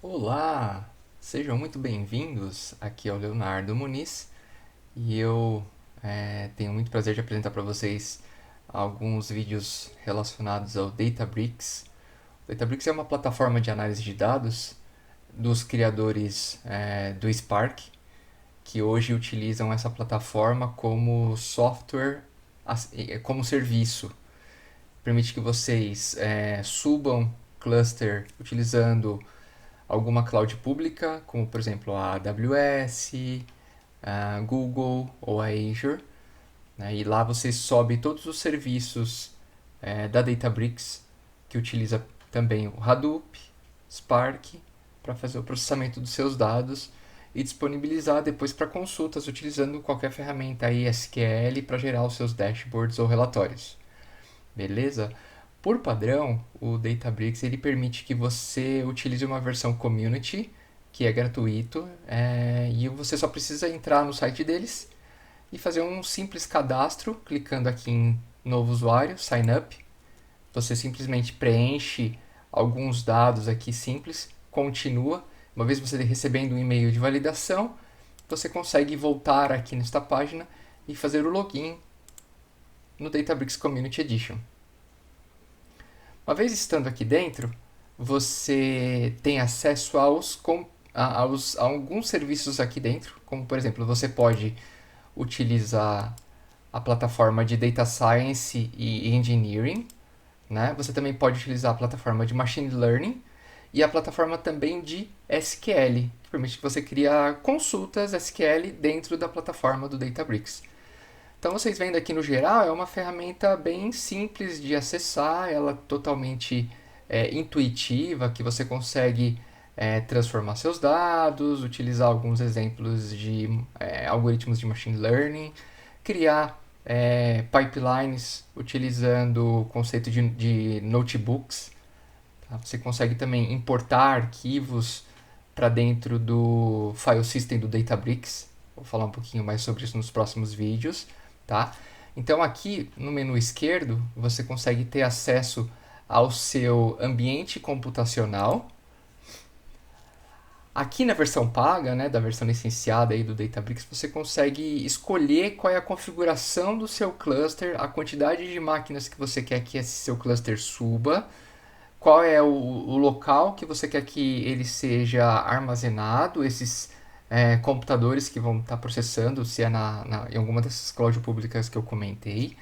Olá, sejam muito bem-vindos. Aqui é o Leonardo Muniz e eu tenho muito prazer de apresentar para vocês alguns vídeos relacionados ao Databricks. O Databricks é uma plataforma de análise de dados dos criadores do Spark, que hoje utilizam essa plataforma como software, como serviço. Permite que vocês subam cluster utilizando alguma cloud pública, como por exemplo a AWS, a Google ou a Azure, né? E lá você sobe todos os serviços da Databricks, que utiliza também o Hadoop, Spark, para fazer o processamento dos seus dados e disponibilizar depois para consultas utilizando qualquer ferramenta aí SQL para gerar os seus dashboards ou relatórios. Beleza? Por padrão, o Databricks ele permite que você utilize uma versão community, que é gratuito, e você só precisa entrar no site deles e fazer um simples cadastro, clicando aqui em novo usuário, sign up. Você simplesmente preenche alguns dados aqui simples, continua. Uma vez você recebendo um e-mail de validação, você consegue voltar aqui nesta página e fazer o login no Databricks Community Edition. Uma vez estando aqui dentro, você tem acesso a alguns serviços aqui dentro, como por exemplo, você pode utilizar a plataforma de Data Science e Engineering, né? Você também pode utilizar a plataforma de Machine Learning e a plataforma também de SQL, que permite que você crie consultas SQL dentro da plataforma do Databricks. Então vocês vendo aqui no geral, é uma ferramenta bem simples de acessar, ela é totalmente intuitiva, que você consegue transformar seus dados, utilizar alguns exemplos de algoritmos de machine learning, criar pipelines utilizando o conceito de notebooks. Tá? Você consegue também importar arquivos para dentro do file system do Databricks. Vou falar um pouquinho mais sobre isso nos próximos vídeos. Tá? Então aqui no menu esquerdo você consegue ter acesso ao seu ambiente computacional. Aqui na versão paga, né, da versão licenciada aí do Databricks, você consegue escolher qual é a configuração do seu cluster, a quantidade de máquinas que você quer que esse seu cluster suba, qual é o local que você quer que ele seja armazenado, esses computadores que vão estar processando, se é em alguma dessas cloud públicas que eu comentei.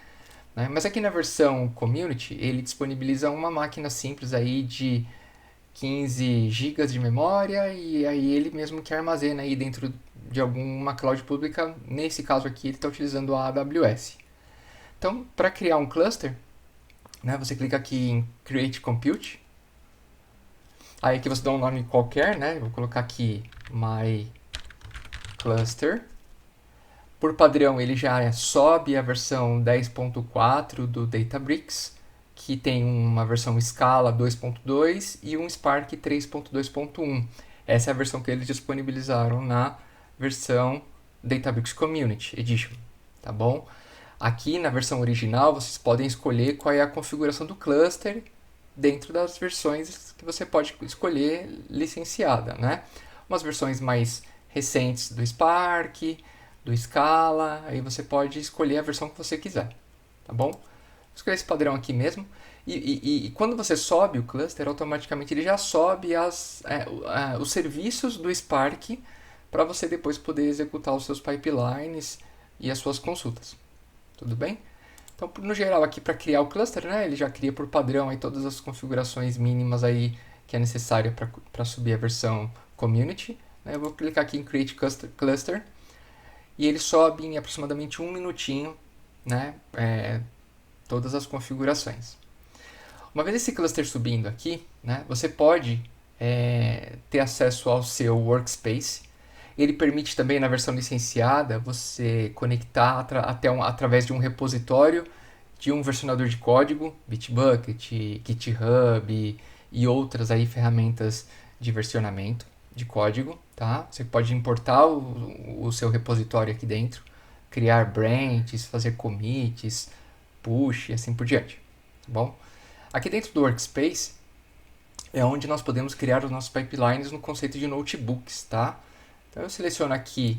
Né? Mas aqui na versão Community, ele disponibiliza uma máquina simples aí de 15 gigas de memória e aí ele mesmo que armazena aí dentro de alguma cloud pública. Nesse caso aqui, ele está utilizando a AWS. Então, para criar um cluster, né, você clica aqui em Create Compute. Aí aqui você dá um nome qualquer, né? Vou colocar aqui My Cluster. Por padrão, ele já sobe a versão 10.4 do Databricks, que tem uma versão Scala 2.2 e um Spark 3.2.1. Essa é a versão que eles disponibilizaram na versão Databricks Community Edition, tá bom? Aqui na versão original, vocês podem escolher qual é a configuração do cluster dentro das versões que você pode escolher licenciada, né? Umas versões mais recentes do Spark, do Scala, aí você pode escolher a versão que você quiser, tá bom? Vou escolher esse padrão aqui mesmo. E quando você sobe o cluster, automaticamente ele já sobe os serviços do Spark para você depois poder executar os seus pipelines e as suas consultas. Tudo bem? Então, no geral, aqui para criar o cluster, né, ele já cria por padrão aí todas as configurações mínimas aí que é necessária para subir a versão Community. Né? Eu vou clicar aqui em Create Cluster e ele sobe em aproximadamente um minutinho, né, todas as configurações. Uma vez esse cluster subindo aqui, né, você pode ter acesso ao seu workspace. Ele permite também, na versão licenciada, você conectar através de um repositório de um versionador de código, Bitbucket, GitHub e outras aí ferramentas de versionamento de código. Tá? Você pode importar o seu repositório aqui dentro, criar branches, fazer commits, push e assim por diante. Tá bom? Aqui dentro do Workspace, é onde nós podemos criar os nossos pipelines no conceito de notebooks, tá? Então eu seleciono aqui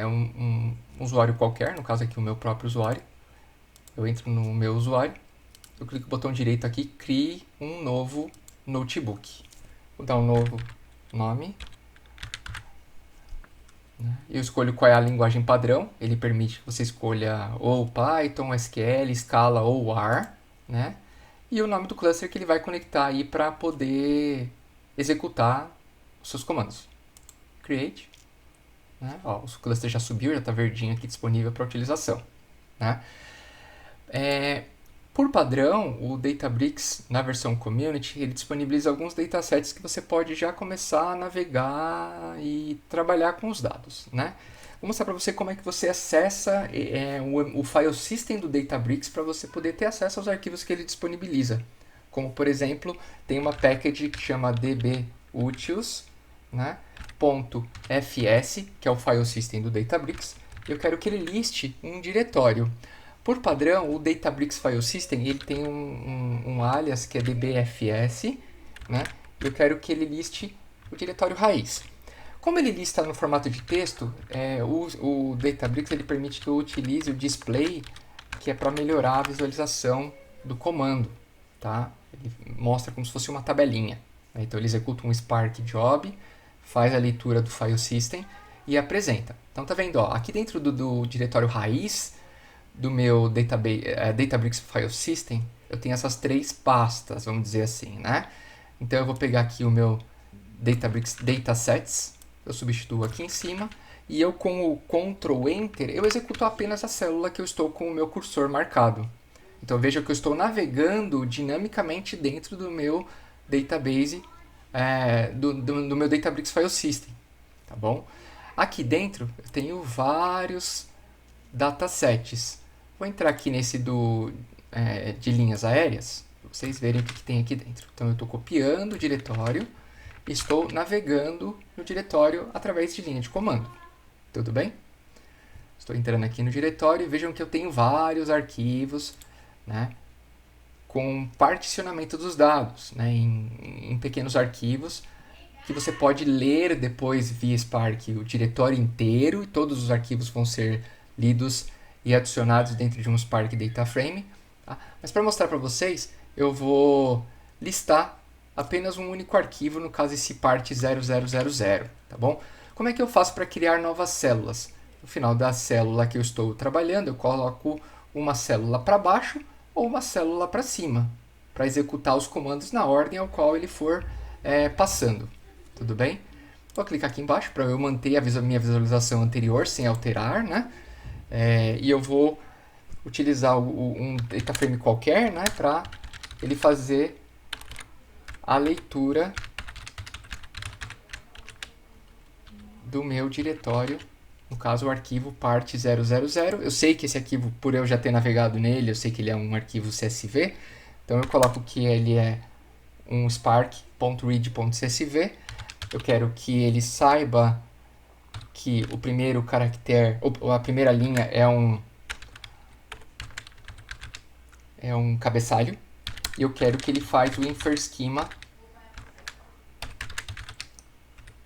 um usuário qualquer, no caso aqui o meu próprio usuário. Eu entro no meu usuário, eu clico no botão direito aqui, crie um novo notebook. Vou dar um novo nome. Eu escolho qual é a linguagem padrão, ele permite que você escolha ou Python, SQL, Scala ou R, né? E o nome do cluster que ele vai conectar aí para poder executar os seus comandos. Create, né? Ó, o cluster já subiu, já está verdinho aqui disponível para utilização, né? Por padrão, o Databricks, na versão Community, ele disponibiliza alguns datasets que você pode já começar a navegar e trabalhar com os dados, né? Vou mostrar para você como é que você acessa o file system do Databricks para você poder ter acesso aos arquivos que ele disponibiliza. Como, por exemplo, tem uma package que chama dbutils, né? .fs, que é o file system do Databricks. Eu quero que ele liste um diretório. Por padrão, o Databricks File System ele tem um alias que é dbfs, né? Eu quero que ele liste o diretório raiz. Como ele lista no formato de texto, o Databricks ele permite que eu utilize o display, que é para melhorar a visualização do comando, tá? Ele mostra como se fosse uma tabelinha, né? Então ele executa um Spark Job, faz a leitura do File System e apresenta. Então tá vendo, ó, aqui dentro do diretório raiz do meu Databricks File System, eu tenho essas três pastas, vamos dizer assim, né? Então eu vou pegar aqui o meu Databricks Datasets, eu substituo aqui em cima, e eu com o Ctrl Enter, eu executo apenas a célula que eu estou com o meu cursor marcado. Então veja que eu estou navegando dinamicamente dentro do meu database, do meu Databricks File System, tá bom? Aqui dentro eu tenho vários datasets. Vou entrar aqui nesse de linhas aéreas, para vocês verem o que tem aqui dentro. Então eu estou copiando o diretório e estou navegando no diretório através de linha de comando. Tudo bem? Estou entrando aqui no diretório e vejam que eu tenho vários arquivos, né, com particionamento dos dados, né, em pequenos arquivos que você pode ler depois via Spark o diretório inteiro e todos os arquivos vão ser lidos e adicionados dentro de um Spark Data Frame. Tá? Mas para mostrar para vocês, eu vou listar apenas um único arquivo, no caso esse part 0000, tá bom? Como é que eu faço para criar novas células? No final da célula que eu estou trabalhando, eu coloco uma célula para baixo ou uma célula para cima, para executar os comandos na ordem ao qual ele for passando. Tudo bem? Vou clicar aqui embaixo para eu manter a minha visualização anterior sem alterar, né? E eu vou utilizar um data frame qualquer, né, para ele fazer a leitura do meu diretório, no caso o arquivo part 000. Eu sei que esse arquivo, por eu já ter navegado nele, eu sei que ele é um arquivo CSV, então eu coloco que ele é um spark.read.csv. Eu quero que ele saiba que o primeiro caractere, ou a primeira linha é um cabeçalho, e eu quero que ele faça o infer schema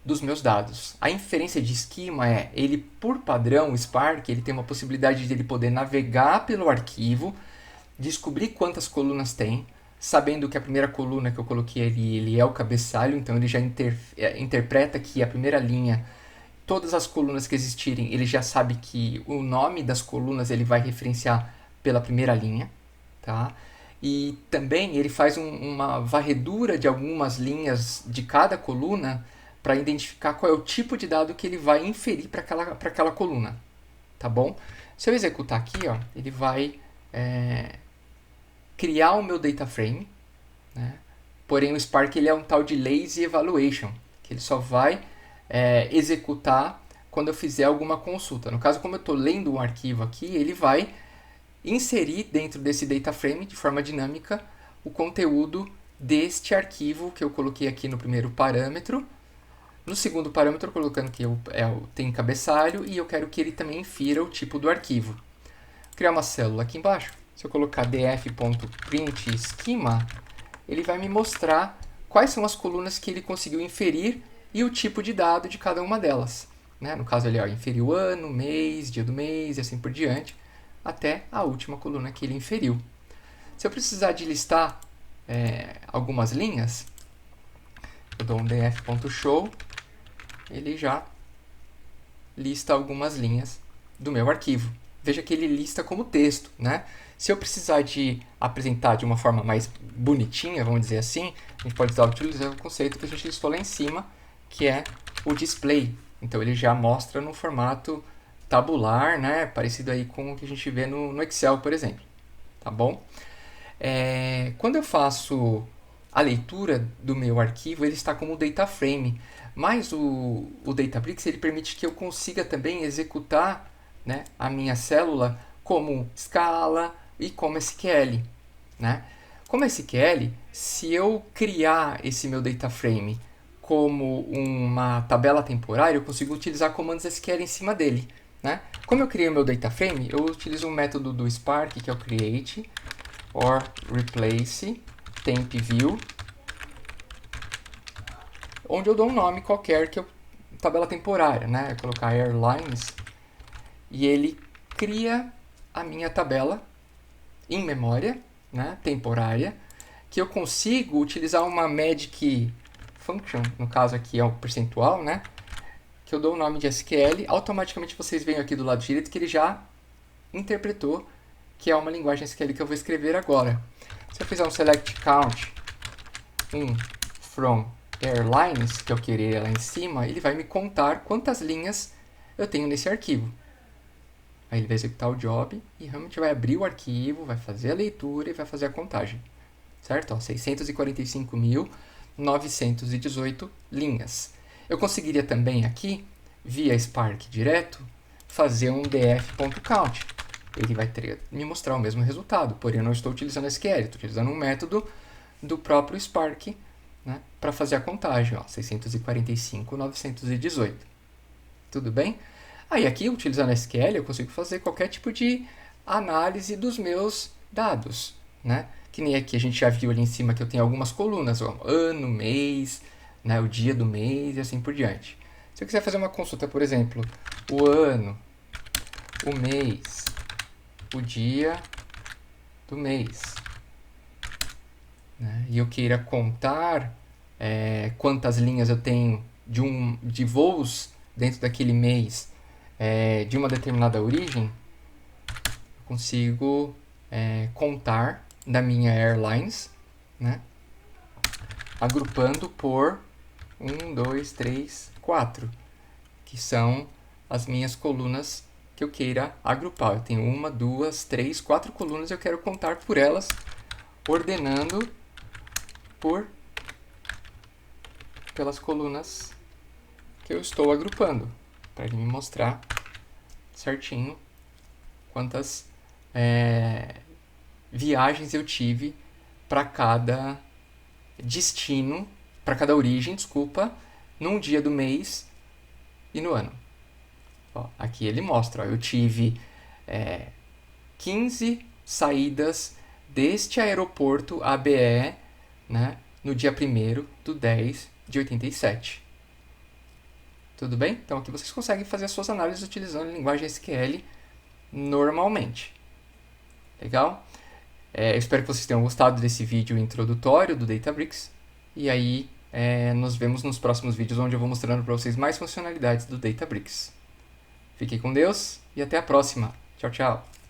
dos meus dados. A inferência de esquema ele por padrão, o Spark, ele tem uma possibilidade de ele poder navegar pelo arquivo, descobrir quantas colunas tem, sabendo que a primeira coluna que eu coloquei ali, ele é o cabeçalho, então ele já interpreta que a primeira linha, todas as colunas que existirem, ele já sabe que o nome das colunas ele vai referenciar pela primeira linha, tá? E também ele faz uma varredura de algumas linhas de cada coluna para identificar qual é o tipo de dado que ele vai inferir para aquela coluna, tá bom? Se eu executar aqui, ó, ele vai criar o meu data frame, né? Porém o Spark ele é um tal de lazy evaluation, que ele só vai executar quando eu fizer alguma consulta. No caso, como eu estou lendo um arquivo aqui, ele vai inserir dentro desse data frame de forma dinâmica o conteúdo deste arquivo que eu coloquei aqui no primeiro parâmetro. No segundo parâmetro, colocando que tem cabeçalho e eu quero que ele também infira o tipo do arquivo. Vou criar uma célula aqui embaixo. Se eu colocar df.print schema, ele vai me mostrar quais são as colunas que ele conseguiu inferir e o tipo de dado de cada uma delas. Né? No caso, ele inferiu ano, mês, dia do mês e assim por diante, até a última coluna que ele inferiu. Se eu precisar de listar algumas linhas, eu dou um df.show, ele já lista algumas linhas do meu arquivo. Veja que ele lista como texto, né? Se eu precisar de apresentar de uma forma mais bonitinha, vamos dizer assim, a gente pode utilizar o conceito que a gente listou lá em cima, que é o display. Então ele já mostra no formato tabular, né? Parecido aí com o que a gente vê no Excel, por exemplo. Tá bom? Quando eu faço a leitura do meu arquivo, ele está como data frame, mas o Databricks ele permite que eu consiga também executar, né, a minha célula como Scala e como SQL. Né? Como SQL, se eu criar esse meu data frame como uma tabela temporária, eu consigo utilizar comandos SQL em cima dele. Né? Como eu criei o meu data frame, eu utilizo um método do Spark, que é o create, or replace temp view, onde eu dou um nome qualquer, que é tabela temporária, né? Eu colocar airlines, e ele cria a minha tabela em memória, né? Temporária, que eu consigo utilizar uma magic function, no caso aqui é o percentual, né? Que eu dou o nome de SQL, automaticamente vocês veem aqui do lado direito que ele já interpretou que é uma linguagem SQL que eu vou escrever agora. Se eu fizer um select count from airlines, que eu querer lá em cima, ele vai me contar quantas linhas eu tenho nesse arquivo. Aí ele vai executar o job e realmente vai abrir o arquivo, vai fazer a leitura e vai fazer a contagem. Certo? 645.918 linhas. Eu conseguiria também aqui, via Spark direto, fazer um df.count. Ele vai me mostrar o mesmo resultado, porém eu não estou utilizando SQL, estou utilizando um método do próprio Spark, né, para fazer a contagem, 645.918. Tudo bem? Aí aqui, utilizando SQL, eu consigo fazer qualquer tipo de análise dos meus dados, né? Que nem aqui a gente já viu ali em cima que eu tenho algumas colunas, ano, mês, né, o dia do mês e assim por diante. Se eu quiser fazer uma consulta, por exemplo, o ano, o mês, o dia do mês, né? E eu queira contar quantas linhas eu tenho de voos dentro daquele mês de uma determinada origem, eu consigo contar da minha airlines, né? Agrupando por 1, 2, 3, 4, que são as minhas colunas que eu queira agrupar. Eu tenho 1, 2, 3, 4 colunas e eu quero contar por elas, ordenando pelas colunas que eu estou agrupando, para ele me mostrar certinho quantas viagens eu tive para cada destino, para cada origem, num dia do mês e no ano. Aqui ele mostra, eu tive 15 saídas deste aeroporto ABE, né, no dia 1º de 10 de 87. Tudo bem? Então aqui vocês conseguem fazer as suas análises utilizando a linguagem SQL normalmente. Legal? Eu espero que vocês tenham gostado desse vídeo introdutório do Databricks. E aí nos vemos nos próximos vídeos onde eu vou mostrando para vocês mais funcionalidades do Databricks. Fiquem com Deus e até a próxima. Tchau, tchau.